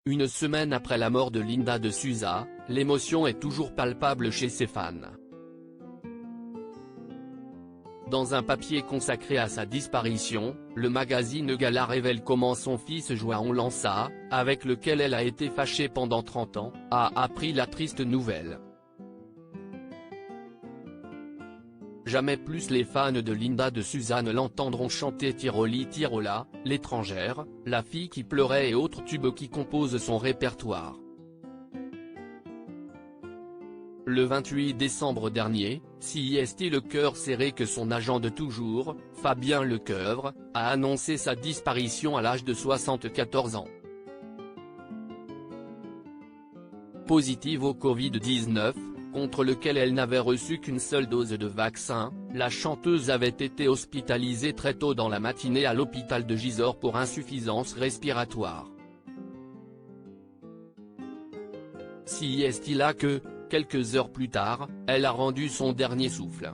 Une semaine après la mort de Linda de Souza, l'émotion est toujours palpable chez ses fans. Dans un papier consacré à sa disparition, le magazine Gala révèle comment son fils João Lança, avec lequel elle a été fâchée pendant 30 ans, a appris la triste nouvelle. Jamais plus les fans de Linda de Souza ne l'entendront chanter Tiroli Tirola, L'étrangère, La fille qui pleurait et autres tubes qui composent son répertoire. Le 28 décembre dernier, si est le cœur serré que son agent de toujours, Fabien Lecoeuvre, a annoncé sa disparition à l'âge de 74 ans. Positive au Covid-19, contre lequel elle n'avait reçu qu'une seule dose de vaccin, la chanteuse avait été hospitalisée très tôt dans la matinée à l'hôpital de Gisors pour insuffisance respiratoire. Si est là que, quelques heures plus tard, elle a rendu son dernier souffle.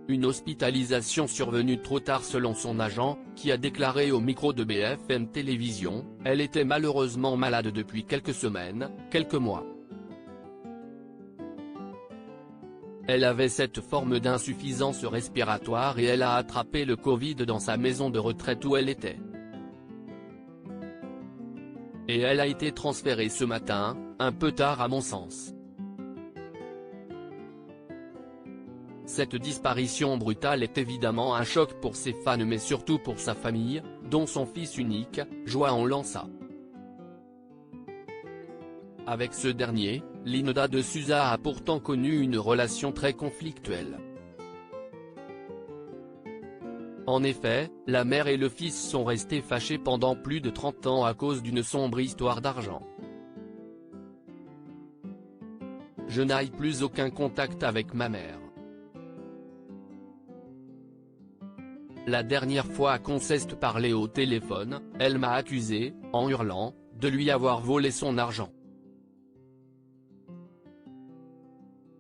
Une hospitalisation survenue trop tard selon son agent, qui a déclaré au micro de BFM Télévision, elle était malheureusement malade depuis quelques semaines, quelques mois. Elle avait cette forme d'insuffisance respiratoire et elle a attrapé le Covid dans sa maison de retraite où elle était. Et elle a été transférée ce matin, un peu tard à mon sens. Cette disparition brutale est évidemment un choc pour ses fans mais surtout pour sa famille, dont son fils unique, João Lança. Avec ce dernier, Linda de Souza a pourtant connu une relation très conflictuelle. En effet, la mère et le fils sont restés fâchés pendant plus de 30 ans à cause d'une sombre histoire d'argent. Je n'ai plus aucun contact avec ma mère. La dernière fois qu'on s'est parlé au téléphone, elle m'a accusé, en hurlant, de lui avoir volé son argent.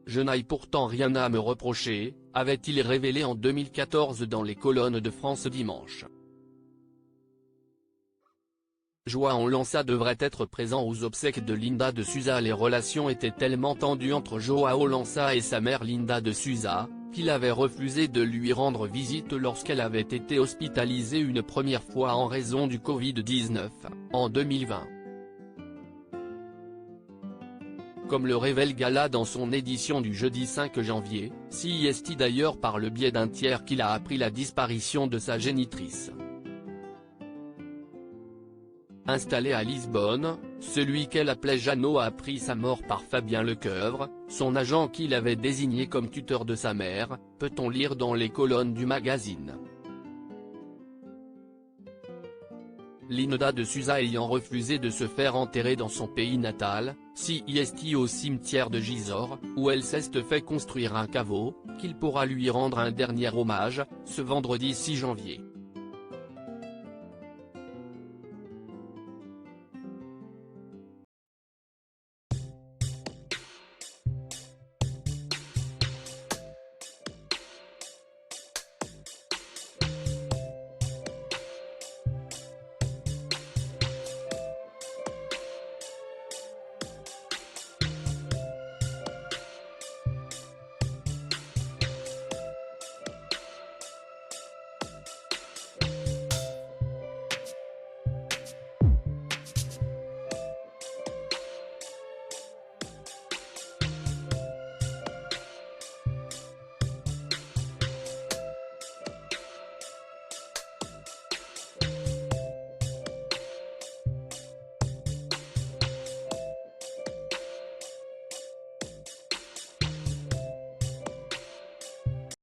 Je n'ai pourtant rien à me reprocher, avait-il révélé en 2014 dans les colonnes de France Dimanche. João Lança devrait être présent aux obsèques de Linda de Souza. Les relations étaient tellement tendues entre João Lança et sa mère Linda de Souza, qu'il avait refusé de lui rendre visite lorsqu'elle avait été hospitalisée une première fois en raison du Covid-19, en 2020. Comme le révèle Gala dans son édition du jeudi 5 janvier, si est d'ailleurs par le biais d'un tiers qu'il a appris la disparition de sa génitrice. Installé à Lisbonne, celui qu'elle appelait Jeannot a appris sa mort par Fabien Lecoeuvre, son agent qui l'avait désigné comme tuteur de sa mère, peut-on lire dans les colonnes du magazine. Linda de Souza ayant refusé de se faire enterrer dans son pays natal, si est au cimetière de Gisors, où elle s'est fait construire un caveau, qu'il pourra lui rendre un dernier hommage, ce vendredi 6 janvier.